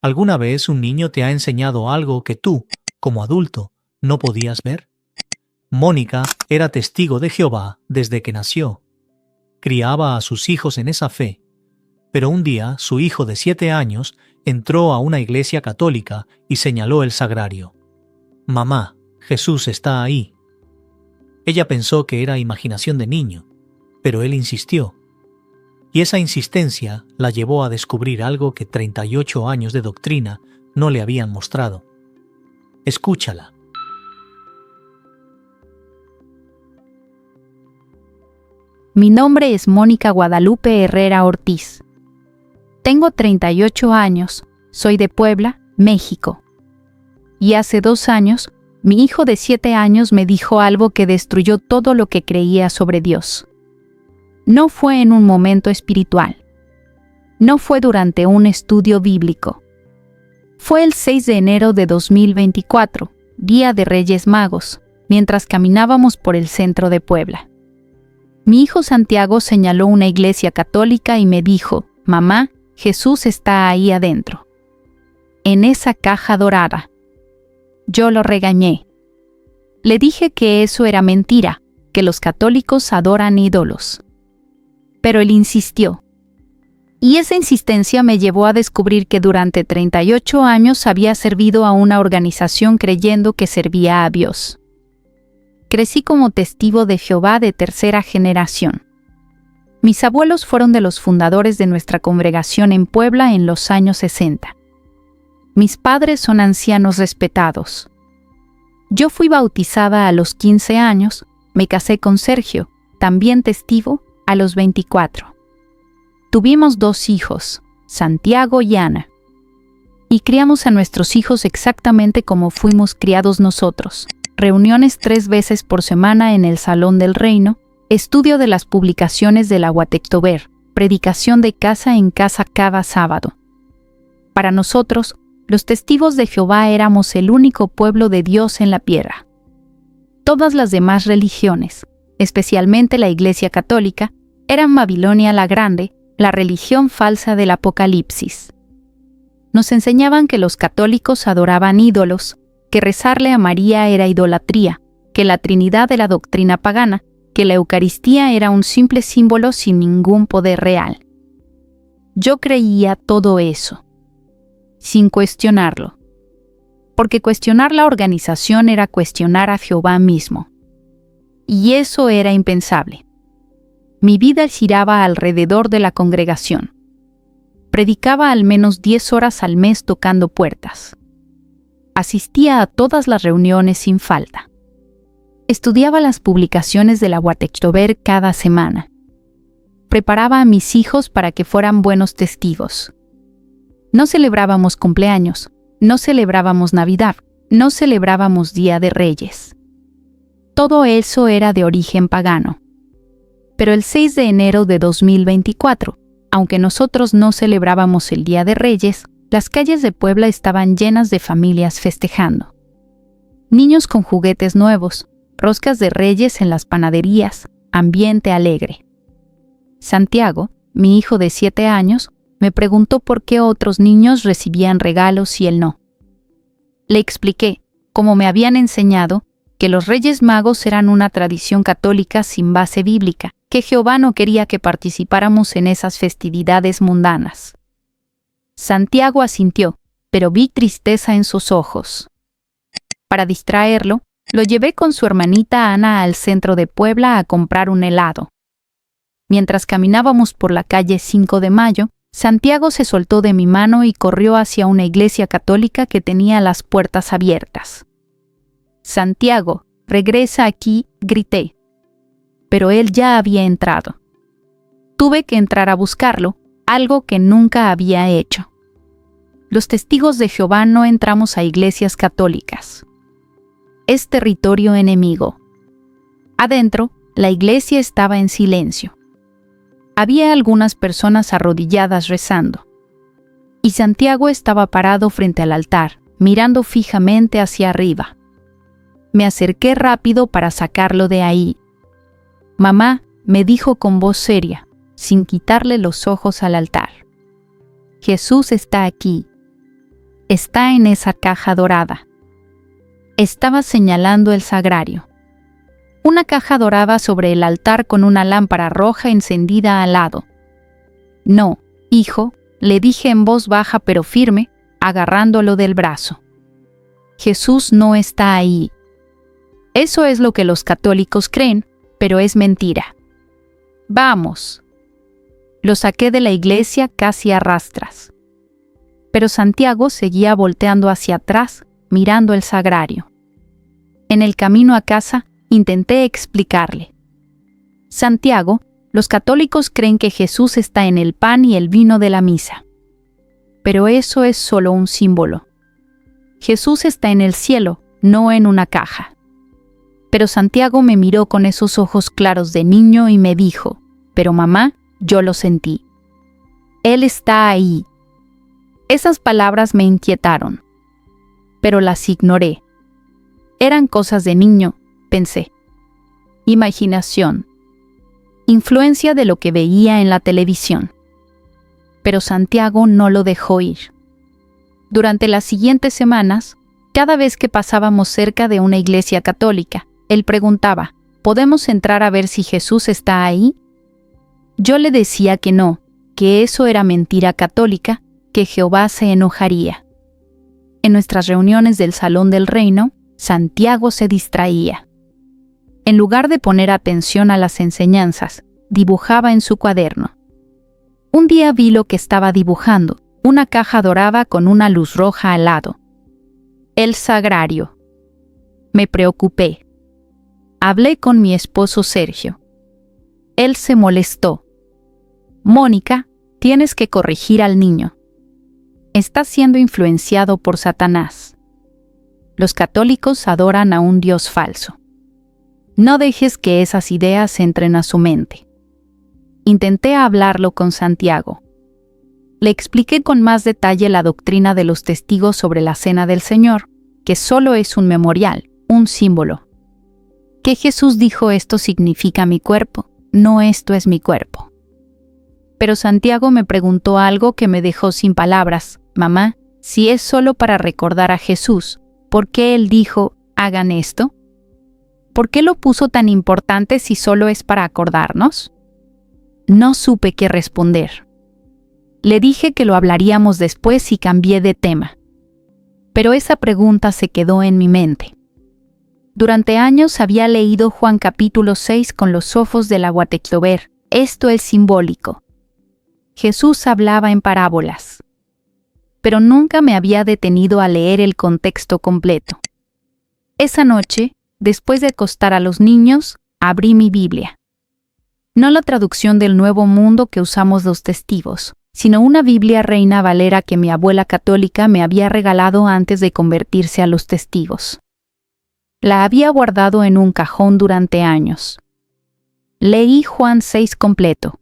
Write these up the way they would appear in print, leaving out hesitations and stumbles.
¿Alguna vez un niño te ha enseñado algo que tú, como adulto, no podías ver? Mónica era testigo de Jehová desde que nació. Criaba a sus hijos en esa fe, pero un día su hijo de 7 años entró a una iglesia católica y señaló el sagrario. «Mamá, Jesús está ahí». Ella pensó que era imaginación de niño, pero él insistió. Y esa insistencia la llevó a descubrir algo que 38 años de doctrina no le habían mostrado. Escúchala. Mi nombre es Mónica Guadalupe Herrera Ortiz. Tengo 38 años, soy de Puebla, México. Y hace 2 años, mi hijo de 7 años me dijo algo que destruyó todo lo que creía sobre Dios. No fue en un momento espiritual. No fue durante un estudio bíblico. Fue el 6 de enero de 2024, Día de Reyes Magos, mientras caminábamos por el centro de Puebla. Mi hijo Santiago señaló una iglesia católica y me dijo: «Mamá, Jesús está ahí adentro, en esa caja dorada». Yo lo regañé. Le dije que eso era mentira, que los católicos adoran ídolos. Pero él insistió. Y esa insistencia me llevó a descubrir que durante 38 años había servido a una organización creyendo que servía a Dios. Crecí como testigo de Jehová de 3ª generación. Mis abuelos fueron de los fundadores de nuestra congregación en Puebla en los años 60. Mis padres son ancianos respetados. Yo fui bautizada a los 15 años, me casé con Sergio, también testigo, a los 24. Tuvimos 2 hijos, Santiago y Ana. Y criamos a nuestros hijos exactamente como fuimos criados nosotros. Reuniones 3 veces por semana en el Salón del Reino, estudio de las publicaciones de la Guatectober, predicación de casa en casa cada sábado. Para nosotros, los testigos de Jehová éramos el único pueblo de Dios en la tierra. Todas las demás religiones, especialmente la Iglesia Católica, eran Babilonia la Grande, la religión falsa del Apocalipsis. Nos enseñaban que los católicos adoraban ídolos, que rezarle a María era idolatría, que la Trinidad era doctrina pagana, que la Eucaristía era un simple símbolo sin ningún poder real. Yo creía todo eso, sin cuestionarlo, porque cuestionar la organización era cuestionar a Jehová mismo. Y eso era impensable. Mi vida giraba alrededor de la congregación. Predicaba al menos 10 horas al mes tocando puertas. Asistía a todas las reuniones sin falta. Estudiaba las publicaciones de la Guatectober cada semana. Preparaba a mis hijos para que fueran buenos testigos. No celebrábamos cumpleaños, no celebrábamos Navidad, no celebrábamos Día de Reyes. Todo eso era de origen pagano. Pero el 6 de enero de 2024, aunque nosotros no celebrábamos el Día de Reyes, las calles de Puebla estaban llenas de familias festejando. Niños con juguetes nuevos, roscas de reyes en las panaderías, ambiente alegre. Santiago, mi hijo de 7 años, me preguntó por qué otros niños recibían regalos y él no. Le expliqué, como me habían enseñado, que los Reyes Magos eran una tradición católica sin base bíblica, que Jehová no quería que participáramos en esas festividades mundanas. Santiago asintió, pero vi tristeza en sus ojos. Para distraerlo, lo llevé con su hermanita Ana al centro de Puebla a comprar un helado. Mientras caminábamos por la calle 5 de Mayo, Santiago se soltó de mi mano y corrió hacia una iglesia católica que tenía las puertas abiertas. «Santiago, regresa aquí», grité. Pero él ya había entrado. Tuve que entrar a buscarlo, algo que nunca había hecho. Los testigos de Jehová no entramos a iglesias católicas. Es territorio enemigo. Adentro, la iglesia estaba en silencio. Había algunas personas arrodilladas rezando. Y Santiago estaba parado frente al altar, mirando fijamente hacia arriba. Me acerqué rápido para sacarlo de ahí. «Mamá», me dijo con voz seria, sin quitarle los ojos al altar. «Jesús está aquí». está en esa caja dorada. Estaba señalando el sagrario. Una caja dorada sobre el altar con una lámpara roja encendida al lado. No, hijo, le dije en voz baja pero firme, agarrándolo del brazo. Jesús no está ahí. Eso es lo que los católicos creen, pero es mentira. Vamos. Lo saqué de la iglesia casi a rastras. Pero Santiago seguía volteando hacia atrás, mirando el sagrario. En el camino a casa, intenté explicarle. Santiago, los católicos creen que Jesús está en el pan y el vino de la misa. Pero eso es solo un símbolo. Jesús está en el cielo, no en una caja. Pero Santiago me miró con esos ojos claros de niño y me dijo, pero mamá, yo lo sentí. Él está ahí. Esas palabras me inquietaron, pero las ignoré. Eran cosas de niño, pensé. Imaginación. Influencia de lo que veía en la televisión. Pero Santiago no lo dejó ir. Durante las siguientes semanas, cada vez que pasábamos cerca de una iglesia católica, él preguntaba, ¿podemos entrar a ver si Jesús está ahí? Yo le decía que no, que eso era mentira católica, que Jehová se enojaría. En nuestras reuniones del Salón del Reino, Santiago se distraía. En lugar de poner atención a las enseñanzas, dibujaba en su cuaderno. Un día vi lo que estaba dibujando, una caja dorada con una luz roja al lado. El sagrario. Me preocupé. Hablé con mi esposo Sergio. Él se molestó. Mónica, tienes que corregir al niño. Está siendo influenciado por Satanás. Los católicos adoran a un Dios falso. No dejes que esas ideas entren a su mente. Intenté hablarlo con Santiago. Le expliqué con más detalle la doctrina de los testigos sobre la Cena del Señor, que solo es un memorial, un símbolo. Que Jesús dijo esto significa mi cuerpo, no esto es mi cuerpo. Pero Santiago me preguntó algo que me dejó sin palabras. Mamá, si es solo para recordar a Jesús, ¿por qué Él dijo, hagan esto? ¿Por qué lo puso tan importante si solo es para acordarnos? No supe qué responder. Le dije que lo hablaríamos después y cambié de tema. Pero esa pregunta se quedó en mi mente. Durante años había leído Juan capítulo 6 con los ojos del Aguatectober. Esto es simbólico. Jesús hablaba en parábolas. Pero nunca me había detenido a leer el contexto completo. Esa noche, después de acostar a los niños, abrí mi Biblia. No la traducción del Nuevo Mundo que usamos los testigos, sino una Biblia Reina Valera que mi abuela católica me había regalado antes de convertirse a los testigos. La había guardado en un cajón durante años. Leí Juan 6 completo.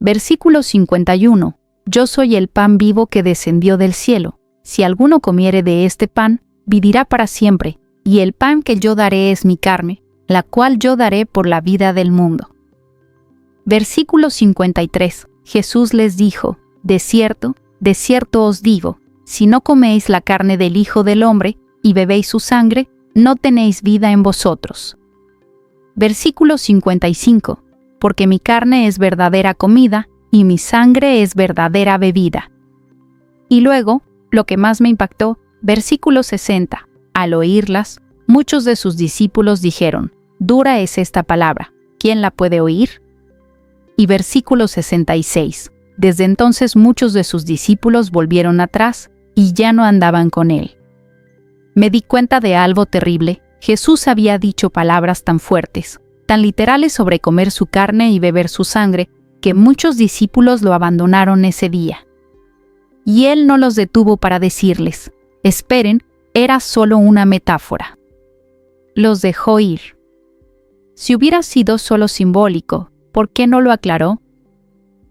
Versículo 51. Yo soy el pan vivo que descendió del cielo. Si alguno comiere de este pan, vivirá para siempre, y el pan que yo daré es mi carne, la cual yo daré por la vida del mundo. Versículo 53. Jesús les dijo, de cierto os digo, si no coméis la carne del Hijo del Hombre y bebéis su sangre, no tenéis vida en vosotros. Versículo 55. Porque mi carne es verdadera comida y mi sangre es verdadera bebida. Y luego, lo que más me impactó, versículo 60. Al oírlas, muchos de sus discípulos dijeron, dura es esta palabra, ¿quién la puede oír? Y versículo 66. Desde entonces muchos de sus discípulos volvieron atrás y ya no andaban con él. Me di cuenta de algo terrible. Jesús había dicho palabras tan fuertes, tan literales sobre comer su carne y beber su sangre, que muchos discípulos lo abandonaron ese día. Y él no los detuvo para decirles, esperen, era solo una metáfora. Los dejó ir. Si hubiera sido solo simbólico, ¿por qué no lo aclaró?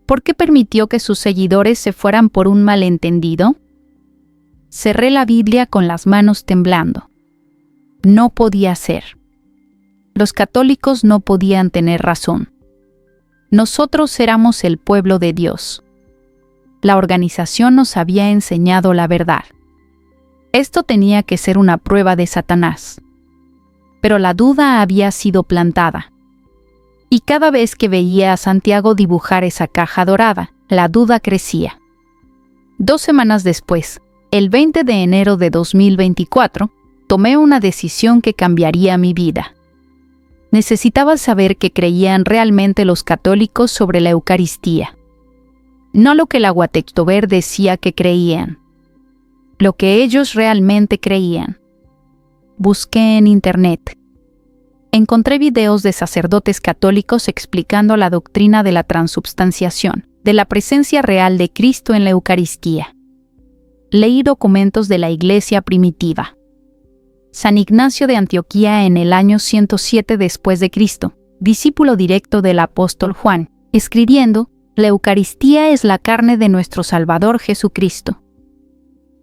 ¿Por qué permitió que sus seguidores se fueran por un malentendido? Cerré la Biblia con las manos temblando. No podía ser. Los católicos no podían tener razón. Nosotros éramos el pueblo de Dios. La organización nos había enseñado la verdad. Esto tenía que ser una prueba de Satanás. Pero la duda había sido plantada. Y cada vez que veía a Santiago dibujar esa caja dorada, la duda crecía. 2 semanas después, el 20 de enero de 2024, tomé una decisión que cambiaría mi vida. Necesitaba saber qué creían realmente los católicos sobre la Eucaristía. No lo que la Guatectober decía que creían. Lo que ellos realmente creían. Busqué en Internet. Encontré videos de sacerdotes católicos explicando la doctrina de la transubstanciación, de la presencia real de Cristo en la Eucaristía. Leí documentos de la Iglesia primitiva. San Ignacio de Antioquía en el año 107 después de Cristo, discípulo directo del apóstol Juan, escribiendo: «La Eucaristía es la carne de nuestro Salvador Jesucristo».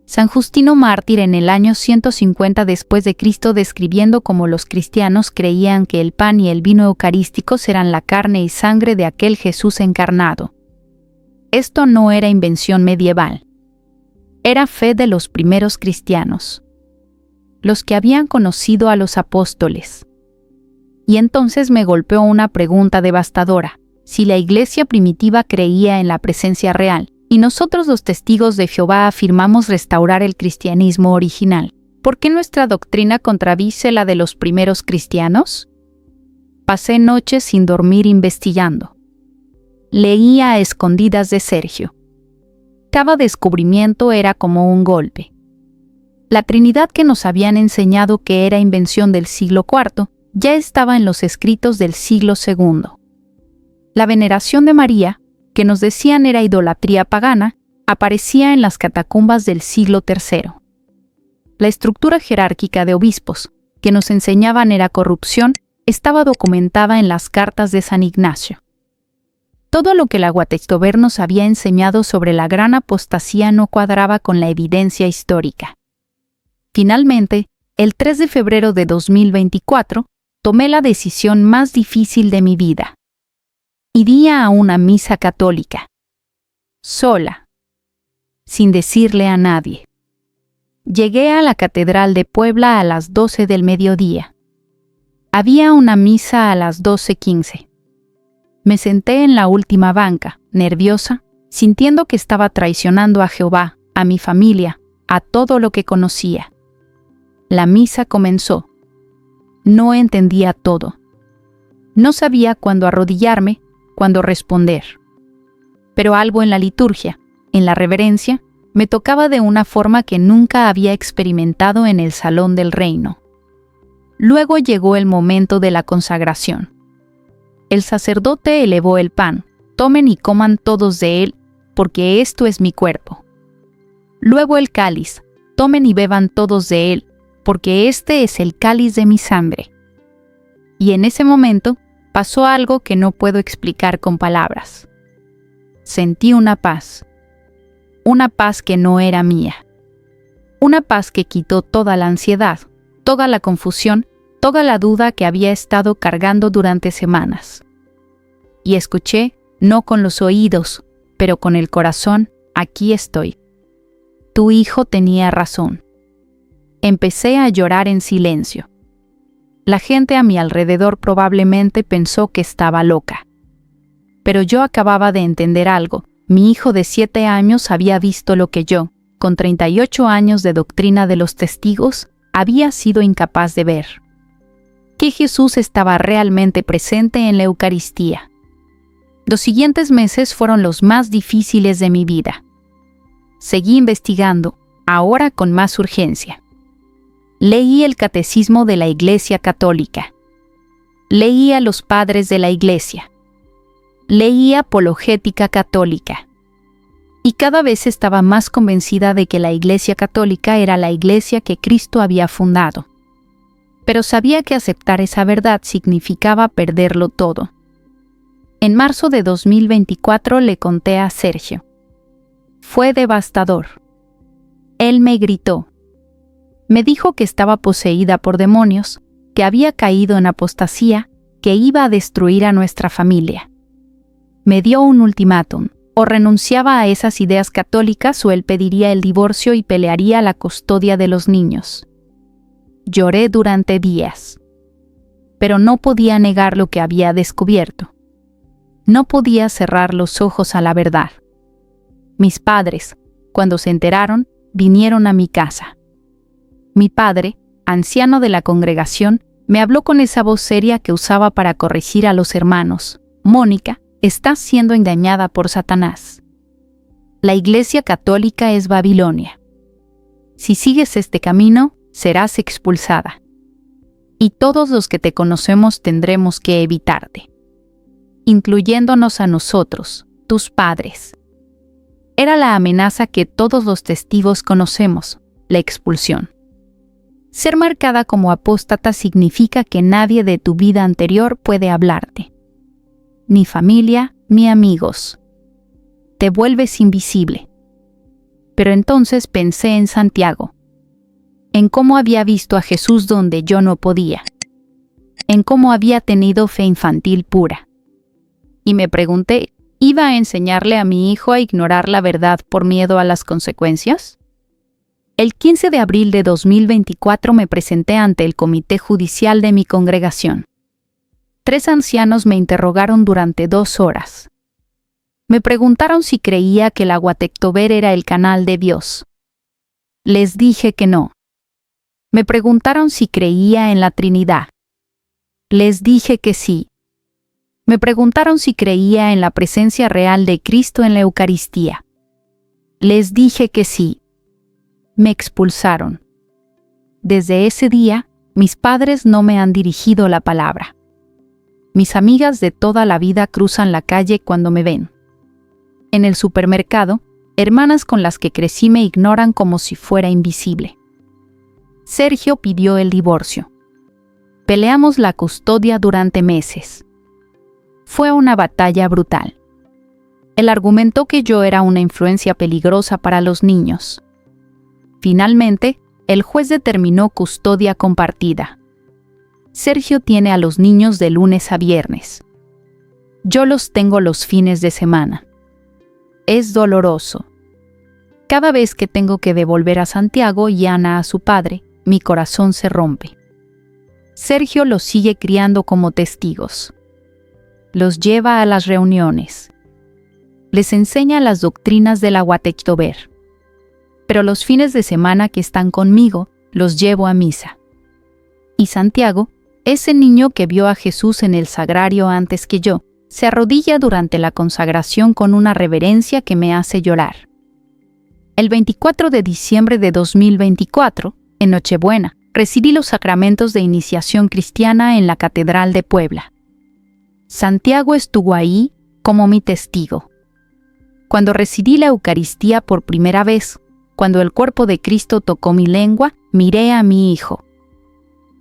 San Justino Mártir en el año 150 después de Cristo, describiendo cómo los cristianos creían que el pan y el vino eucarísticos eran la carne y sangre de aquel Jesús encarnado. Esto no era invención medieval. Era fe de los primeros cristianos, los que habían conocido a los apóstoles. Y entonces me golpeó una pregunta devastadora: si la Iglesia primitiva creía en la presencia real, y nosotros los testigos de Jehová afirmamos restaurar el cristianismo original, ¿por qué nuestra doctrina contradice la de los primeros cristianos? Pasé noches sin dormir investigando. Leía a escondidas de Sergio. Cada descubrimiento era como un golpe. La Trinidad que nos habían enseñado que era invención del siglo IV ya estaba en los escritos del siglo II. La veneración de María, que nos decían era idolatría pagana, aparecía en las catacumbas del siglo III. La estructura jerárquica de obispos, que nos enseñaban era corrupción, estaba documentada en las cartas de San Ignacio. Todo lo que la Guatectober nos había enseñado sobre la gran apostasía no cuadraba con la evidencia histórica. Finalmente, el 3 de febrero de 2024, tomé la decisión más difícil de mi vida. Iría a una misa católica. Sola. Sin decirle a nadie. Llegué a la Catedral de Puebla a las 12 del mediodía. Había una misa a las 12:15. Me senté en la última banca, nerviosa, sintiendo que estaba traicionando a Jehová, a mi familia, a todo lo que conocía. La misa comenzó. No entendía todo. No sabía cuándo arrodillarme, cuándo responder. Pero algo en la liturgia, en la reverencia, me tocaba de una forma que nunca había experimentado en el salón del reino. Luego llegó el momento de la consagración. El sacerdote elevó el pan: «Tomen y coman todos de él, porque esto es mi cuerpo». Luego el cáliz: «Tomen y beban todos de él, porque este es el cáliz de mi sangre». Y en ese momento pasó algo que no puedo explicar con palabras. Sentí una paz que no era mía. Una paz que quitó toda la ansiedad, toda la confusión, toda la duda que había estado cargando durante semanas. Y escuché, no con los oídos, pero con el corazón: «Aquí estoy. Tu hijo tenía razón». Empecé a llorar en silencio. La gente a mi alrededor probablemente pensó que estaba loca. Pero yo acababa de entender algo. Mi hijo de 7 años había visto lo que yo, con 38 años de doctrina de los testigos, había sido incapaz de ver. Que Jesús estaba realmente presente en la Eucaristía. Los siguientes meses fueron los más difíciles de mi vida. Seguí investigando, ahora con más urgencia. Leí el Catecismo de la Iglesia Católica. Leí a los padres de la Iglesia. Leí Apologética Católica. Y cada vez estaba más convencida de que la Iglesia Católica era la Iglesia que Cristo había fundado. Pero sabía que aceptar esa verdad significaba perderlo todo. En marzo de 2024 le conté a Sergio. Fue devastador. Él me gritó. Me dijo que estaba poseída por demonios, que había caído en apostasía, que iba a destruir a nuestra familia. Me dio un ultimátum: O renunciaba a esas ideas católicas o él pediría el divorcio y pelearía la custodia de los niños. Lloré durante días, pero no podía negar lo que había descubierto. No podía cerrar los ojos a la verdad. Mis padres, cuando se enteraron, vinieron a mi casa. Mi padre, anciano de la congregación, me habló con esa voz seria que usaba para corregir a los hermanos. Mónica, estás siendo engañada por Satanás. La Iglesia Católica es Babilonia. Si sigues este camino, serás expulsada. Y todos los que te conocemos tendremos que evitarte, incluyéndonos a nosotros, tus padres. Era la amenaza que todos los testigos conocemos, la expulsión. Ser marcada como apóstata significa que nadie de tu vida anterior puede hablarte. Ni familia, ni amigos. Te vuelves invisible. Pero entonces pensé en Santiago, en cómo había visto a Jesús donde yo no podía, en cómo había tenido fe infantil pura. Y me pregunté, ¿iba a enseñarle a mi hijo a ignorar la verdad por miedo a las consecuencias? El 15 de abril de 2024 me presenté ante el comité judicial de mi congregación. 3 ancianos me interrogaron durante 2 horas. Me preguntaron si creía que la Guatectober era el canal de Dios. Les dije que no. Me preguntaron si creía en la Trinidad. Les dije que sí. Me preguntaron si creía en la presencia real de Cristo en la Eucaristía. Les dije que sí. Me expulsaron. Desde ese día, mis padres no me han dirigido la palabra. Mis amigas de toda la vida cruzan la calle cuando me ven. En el supermercado, hermanas con las que crecí me ignoran como si fuera invisible. Sergio pidió el divorcio. Peleamos la custodia durante meses. Fue una batalla brutal. Él argumentó que yo era una influencia peligrosa para los niños. Finalmente, el juez determinó custodia compartida. Sergio tiene a los niños de lunes a viernes. Yo los tengo los fines de semana. Es doloroso. Cada vez que tengo que devolver a Santiago y Ana a su padre, mi corazón se rompe. Sergio los sigue criando como testigos. Los lleva a las reuniones. Les enseña las doctrinas de la Guatectober. Pero los fines de semana que están conmigo, los llevo a misa. Y Santiago, ese niño que vio a Jesús en el sagrario antes que yo, se arrodilla durante la consagración con una reverencia que me hace llorar. El 24 de diciembre de 2024, en Nochebuena, recibí los sacramentos de iniciación cristiana en la Catedral de Puebla. Santiago estuvo ahí como mi testigo. Cuando recibí la Eucaristía por primera vez, cuando el cuerpo de Cristo tocó mi lengua, miré a mi hijo.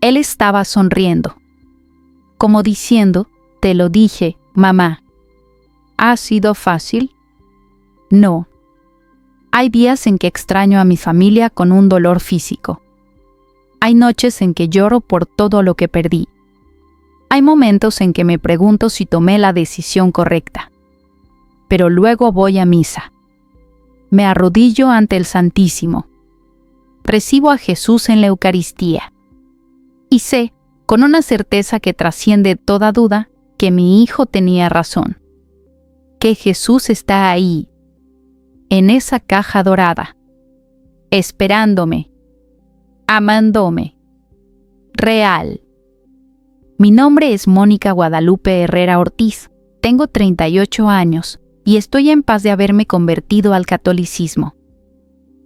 Él estaba sonriendo, como diciendo, te lo dije, mamá. ¿Ha sido fácil? No. Hay días en que extraño a mi familia con un dolor físico. Hay noches en que lloro por todo lo que perdí. Hay momentos en que me pregunto si tomé la decisión correcta. Pero luego voy a misa. Me arrodillo ante el Santísimo. Recibo a Jesús en la Eucaristía. Y sé, con una certeza que trasciende toda duda, que mi hijo tenía razón. Que Jesús está ahí, en esa caja dorada, esperándome, amándome. Real. Mi nombre es Mónica Guadalupe Herrera Ortiz. Tengo 38 años y estoy en paz de haberme convertido al catolicismo.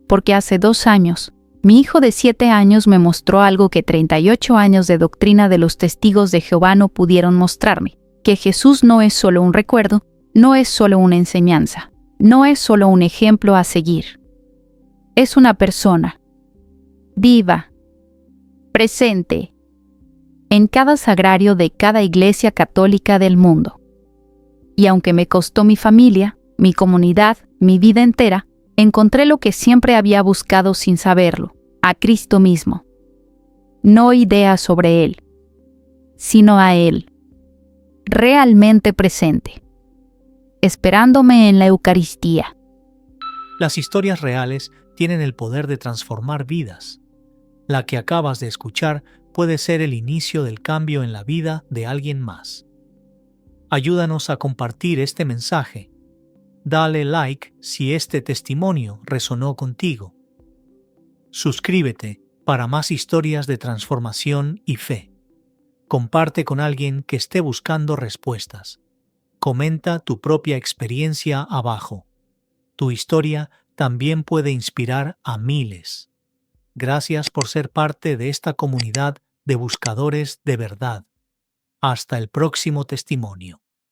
Porque hace 2 años, mi hijo de 7 años me mostró algo que 38 años de doctrina de los testigos de Jehová no pudieron mostrarme, que Jesús no es solo un recuerdo, no es solo una enseñanza, no es solo un ejemplo a seguir. Es una persona, viva, presente, en cada sagrario de cada iglesia católica del mundo. Y aunque me costó mi familia, mi comunidad, mi vida entera, encontré lo que siempre había buscado sin saberlo, a Cristo mismo. No ideas sobre Él, sino a Él, realmente presente. esperándome en la Eucaristía. Las historias reales tienen el poder de transformar vidas. La que acabas de escuchar puede ser el inicio del cambio en la vida de alguien más. Ayúdanos a compartir este mensaje. Dale like si este testimonio resonó contigo. Suscríbete para más historias de transformación y fe. Comparte con alguien que esté buscando respuestas. Comenta tu propia experiencia abajo. Tu historia también puede inspirar a miles. Gracias por ser parte de esta comunidad de buscadores de verdad. Hasta el próximo testimonio.